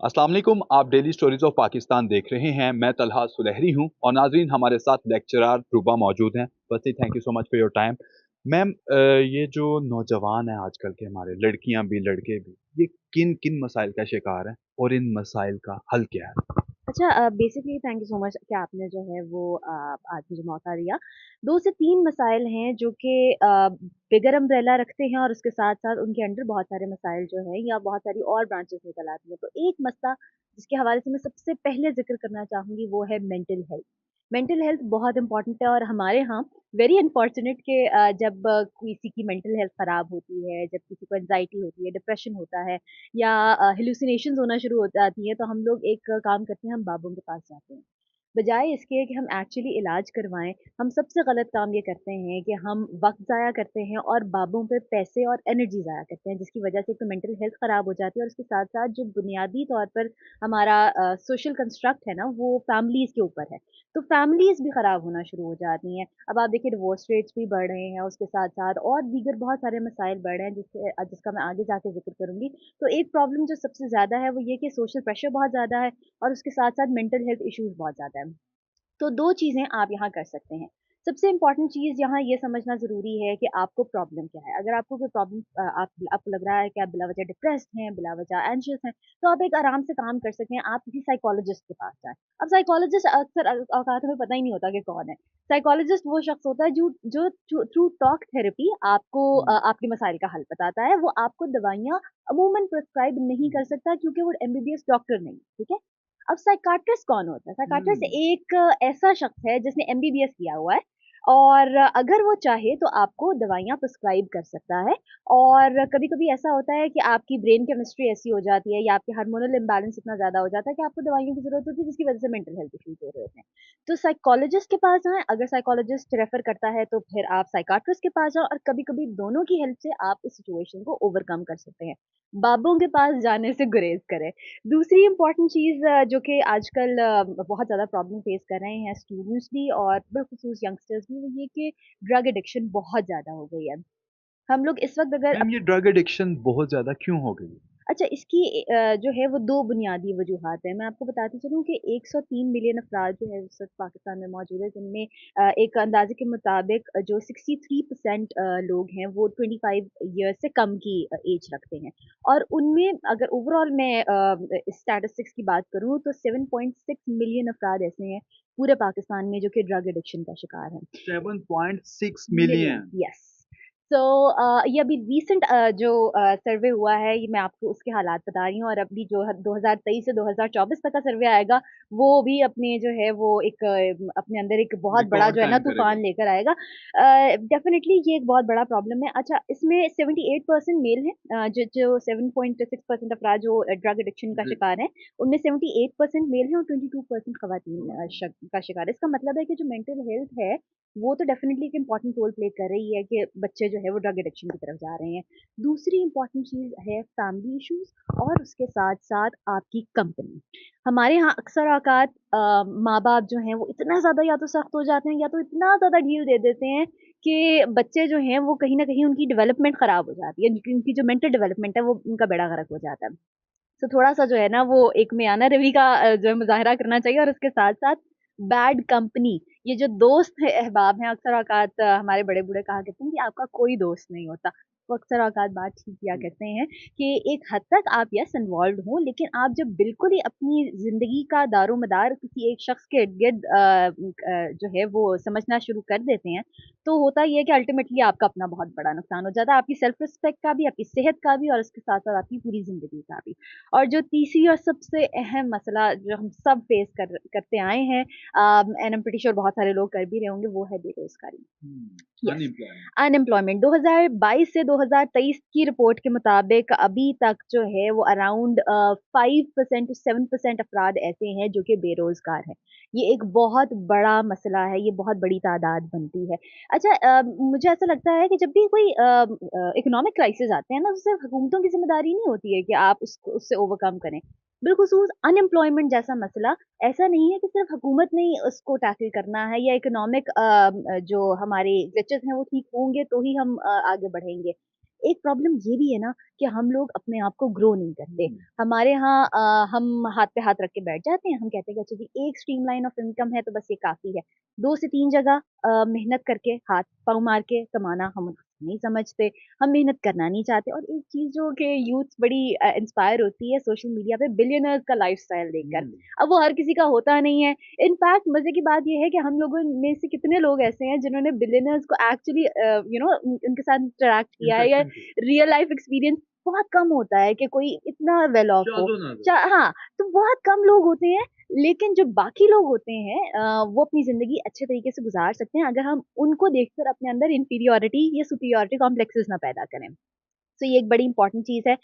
अस्सलाम वालेकुम, आप डेली स्टोरीज ऑफ पाकिस्तान देख रहे हैं। मैं तलहा सुलहरी हूं और नाजरीन हमारे साथ लेक्चरर रूबा मौजूद हैं। Firstly thank you so much for your time. Ma'am, ये जो नौजवान हैं आजकल के, हमारे लड़कियां भी लड़के भी, ये किन किन मसाइल का शिकार हैं और इन मसाइल का हल क्या है? अच्छा basically thank you so much कि आपने जो है वो आज मुझे मौका दिया। 2 से 3 मसाइल हैं जो कि बिगर अम्ब्रेला रखते हैं और उसके साथ-साथ उनके अंडर बहुत सारे मसाइल जो हैं या बहुत सारी और ब्रांचेज़ निकल आती हैं। तो एक मसला जिसके हवाले से मैं सबसे पहले ज़िक्र करना चाहूँगी वो है मेंटल हेल्थ। मेंटल हेल्थ बहुत इम्पोर्टेंट है और हमारे यहाँ वेरी अनफॉर्चुनेट कि जब किसी की मेंटल हेल्थ ख़राब होती है, जब किसी को एंग्ज़ायटी होती है, डिप्रेशन होता है या हेलुसिनेशंस होना शुरू हो जाती हैं, तो हम लोग एक काम करते हैं, हम बाबों के पास जाते हैं। बजाय इसके कि हम एक्चुअली इलाज करवाएँ, हम सबसे गलत काम ये करते हैं कि हम वक़्त ज़ाया करते हैं और बाबों पे पैसे और एनर्जी ज़ाया करते हैं, जिसकी वजह से एक तो मेंटल हेल्थ ख़राब हो जाती है और उसके साथ-साथ जो बुनियादी तौर पर हमारा सोशल कंस्ट्रक्ट है ना, वो फैमिलीज़ के ऊपर है। तो फैमिलीज़ भी ख़राब होना शुरू हो जाती हैं। अब आप देखिए डिवोर्स रेट्स भी बढ़ रहे हैं, उसके साथ-साथ और दीगर बहुत सारे मसाइल बढ़ रहे हैं, जिसका मैं आगे जाके ज़िक्र करूँगी। तो एक प्रॉब्लम जो सबसे ज़्यादा है, वो ये कि सोशल प्रेशर बहुत ज़्यादा है और उसके साथ-साथ मेंटल हेल्थ इश्यूज़ बहुत ज़्यादा है। तो 2 चीज़ें आप यहाँ कर सकते हैं। सबसे इम्पोर्टेंट चीज़ यहाँ ये समझना ज़रूरी है कि आपको प्रॉब्लम क्या है। अगर आपको कोई प्रॉब्लम आपको लग रहा है कि आप बिला वजह डिप्रेस्ड हैं, बिला वजह एंग्ज़ियस हैं, तो आप एक आराम से काम कर सकते हैं, आप किसी साइकोलॉजिस्ट के पास जाएँ। अब साइकोलॉजिस्ट अक्सर औकात हमें पता ही नहीं होता कि कौन है। साइकोलॉजिस्ट वो शख्स होता है जो थ्रू टॉक थेरेपी आपको हम्म, आपके मसाइल का हल बताता है। वो आपको दवाइयाँ अमूमन प्रिस्क्राइब नहीं कर सकता क्योंकि वो एमबीबीएस डॉक्टर नहीं है, ठीक है? अब साइकियाट्रिस्ट कौन होता है? साइकियाट्रिस्ट हम्म, एक ऐसा शख्स है जिसने एमबीबीएस किया हुआ है और अगर वो चाहे तो आपको दवाइयाँ प्रिस्क्राइब कर सकता है और कभी-कभी ऐसा होता है कि आपकी ब्रेन केमिस्ट्री ऐसी हो जाती है या आपके हार्मोनल इम्बैलेंस इतना ज़्यादा हो जाता है कि आपको दवाइयों की ज़रूरत होती है जिसकी वज़ह से मेंटल हेल्थ इश्यूज़ हो रहे होते हैं। तो साइकोलॉजिस्ट के पास जाएँ, अगर साइकोलॉजिस्ट रेफ़र करता है तो फिर आप साइकियाट्रिस्ट के पास जाओ और कभी-कभी दोनों की हेल्प से आप इस सिचुएशन को ओवरकम कर सकते हैं। बाबों के पास जाने से गुरेज़ करें। दूसरी इम्पॉर्टेंट चीज़ जो कि आजकल बहुत ज़्यादा प्रॉब्लम फेस कर रहे हैं स्टूडेंट्स भी और बिलख़ुसूस यंगस्टर्स भी, वो ये कि ड्रग एडिक्शन बहुत ज़्यादा हो गई है। हम लोग इस वक़्त अगर मैम, ये ड्रग एडिक्शन बहुत ज्यादा क्यों हो गई? अच्छा इसकी जो है वो 2 बुनियादी वजूहात हैं। मैं आपको बताती चलूँ कि 103 मिलियन अफ़राद जो है इस वक़्त पाकिस्तान में मौजूद है, जिनमें एक अंदाज़े के मुताबिक जो 63% लोग हैं वो 25 ईयर्स से कम की एज रखते हैं। और उनमें अगर ओवरऑल मैं स्टैटिस्टिक्स की बात करूँ तो 7.6 मिलियन अफ़राद ऐसे हैं पूरे पाकिस्तान में जो कि ड्रग एडिक्शन का शिकार हैं। 7.6 मिलियन, मिलियन। यस। सो ये अभी रीसेंट जो सर्वे हुआ है, ये मैं आपको उसके हालात बता रही हूँ और अभी जो 2023 से 2024 तक का सर्वे आएगा, वो भी अपने जो है वो एक अपने अंदर एक बहुत बड़ा रिकॉर्ड जो है ना कायम करेगा। तूफ़ान लेकर आएगा। डेफ़िनिटली ये एक बहुत बड़ा प्रॉब्लम है। अच्छा इसमें 78% मेल हैं जो 7.6% अफ़राद जो ड्रग एडिक्शन का जी। शिकार हैं, उनमें 78% मेल हैं और 22% ख़वातीन का शिकार है। इसका मतलब है कि जो मेंटल हेल्थ है वो तो डेफ़िनिटली एक इम्पॉर्टेंट रोल प्ले कर रही है कि बच्चे जो है वो ड्रग एडिक्शन की तरफ जा रहे हैं। दूसरी इम्पॉर्टेंट चीज़ है फैमिली इश्यूज़ और उसके साथ-साथ आपकी कंपनी। हमारे यहाँ अक्सर औक़ात माँ-बाप जो हैं वो इतना ज़्यादा या तो सख्त हो जाते हैं या तो इतना ज़्यादा ढील दे देते हैं कि बच्चे जो हैं वो कहीं न कहीं उनकी डेवलपमेंट ख़राब हो जाती है। उनकी जो मेंटल डेवलपमेंट है वो उनका बेड़ा गर्क हो जाता है। तो थोड़ा-सा जो है ना वो एक मियाना रवि का जो है मुज़ाहरा करना चाहिए और उसके साथ-साथ बैड कंपनी, ये जो दोस्त है अहबाब हैं अक्सर औक़ात हमारे बड़े-बूढ़े कहा करते हैं कि आपका कोई दोस्त नहीं होता। वो अक्सर औक़ात बात ठीक किया करते हैं कि एक हद तक आप येस इन्वॉल्व्ड हो लेकिन आप जब बिल्कुल ही अपनी ज़िंदगी का दारोमदार किसी एक शख़्स के इर्द-गिर्द जो है वो समझना शुरू कर देते हैं, तो होता ये है कि अल्टीमेटली आपका अपना बहुत बड़ा नुकसान हो जाता है। आपकी सेल्फ रिस्पेक्ट का भी, आपकी सेहत का भी और उसके साथ-साथ आपकी पूरी ज़िंदगी का भी। और जो तीसरी और सबसे अहम मसला जो हम सब फेस करते आए हैं and I am pretty sure बहुत सारे लोग कर भी रहे होंगे, वो है बेरोज़गारी। Yes, unemployment. अनएम्प्लॉयमेंट 2022 से 2023 की रिपोर्ट के मुताबिक अभी तक जो है वो अराउंड 5% टू 7% अफ़राद ऐसे हैं जो कि बेरोज़गार हैं। ये एक बहुत बड़ा मसला है, ये बहुत बड़ी तादाद बनती है। अच्छा मुझे ऐसा लगता है कि जब भी कोई इकोनॉमिक क्राइसिस आते हैं ना, तो सिर्फ़ हुकूमतों की ज़िम्मेदारी नहीं होती है कि आप उससे ओवरकम करें। बिलख़ुसूस अनएम्प्लॉयमेंट जैसा मसला ऐसा नहीं है कि सिर्फ़ हुकूमत ने ही उसको टैकल करना है या इकोनॉमिक जो हमारे ग्लिचेज़ हैं वो ठीक होंगे तो ही हम आगे बढ़ेंगे। एक प्रॉब्लम ये भी है ना कि हम लोग अपने आप को ग्रो नहीं करते। हमारे यहाँ हम हाथ पे हाथ रख के बैठ जाते हैं, हम कहते हैं कि अच्छा जी एक स्ट्रीमलाइन ऑफ इनकम है तो बस ये काफ़ी है। 2 से 3 जगह मेहनत करके हाथ-पाँव मार के कमाना हम नहीं समझते, हम मेहनत करना नहीं चाहते और एक चीज़ जो कि यूथ बड़ी इंस्पायर होती है सोशल मीडिया पे बिलियनर्स का लाइफ़स्टाइल देखकर। अब वो हर किसी का होता नहीं है। इनफैक्ट मज़े की बात ये है कि हम लोगों में से कितने लोग ऐसे हैं जिन्होंने बिलियनर्स को एक्चुअली उनके साथ इंटरैक्ट किया है या रियल लाइफ़ एक्सपीरियंस बहुत कम होता है कि कोई इतना वेल ऑफ हो। हाँ, तो बहुत कम लोग होते हैं लेकिन जो बाकी लोग होते हैं वो अपनी ज़िंदगी अच्छे तरीके से गुज़ार सकते हैं अगर हम उनको देखकर अपने अंदर इंफीरियॉरिटी या सुपीरियॉरिटी कॉम्प्लेक्सेस ना पैदा करें। तो ये एक बड़ी इंपॉर्टेंट चीज़ है।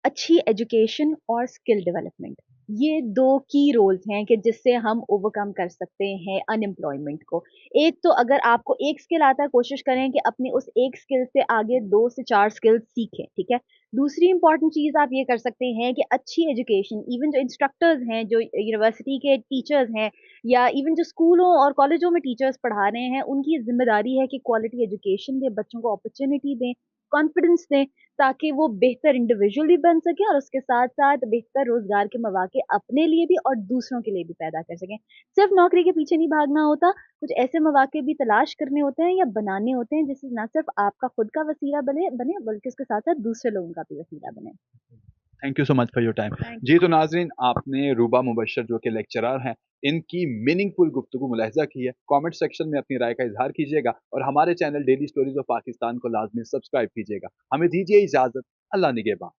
अच्छी एजुकेशन और स्किल डेवलपमेंट ये 2 की रोल्स हैं कि जिससे हम ओवरकम कर सकते हैं अनएम्प्लॉयमेंट को। एक तो अगर आपको एक स्किल आता है कोशिश करें कि अपनी उस एक स्किल से आगे 2 से 4 स्किल्स सीखें, ठीक है? दूसरी इम्पोर्टेंट चीज़ आप ये कर सकते हैं कि अच्छी एजुकेशन इवन जो इंस्ट्रक्टर्स हैं, जो यूनिवर्सिटी के टीचर्स हैं या इवन जो स्कूलों और कॉलेजों में टीचर्स पढ़ा रहे हैं, उनकी ज़िम्मेदारी है कि क्वालिटी एजुकेशन दें, बच्चों को अपॉर्च्युनिटी दें, कॉन्फिडेंस दें ताकि वो बेहतर इंडिविजुअल भी बन सकें और उसके साथ-साथ बेहतर रोज़गार के मौके अपने लिए भी और दूसरों के लिए भी पैदा कर सकें। सिर्फ़ नौकरी के पीछे नहीं भागना होता, कुछ ऐसे मौके भी तलाश करने होते हैं या बनाने होते हैं जिससे ना सिर्फ़ आपका खुद का वसीला बने बल्कि उसके साथ-साथ दूसरे लोगों का भी वसीला बने। Thank you so much for your time. Thank जी, तो नाज़रीन आपने रूबा मुबश्शिर जो कि लेक्चरर हैं, इनकी मीनिंगफुल गुफ्तगू मुलाहिज़ा की है। कमेंट सेक्शन में अपनी राय का इज़हार कीजिएगा और हमारे channel daily stories of Pakistan को लाज़मी सब्सक्राइब कीजिएगा। हमें दीजिए इजाज़त। अल्लाह निगहबान।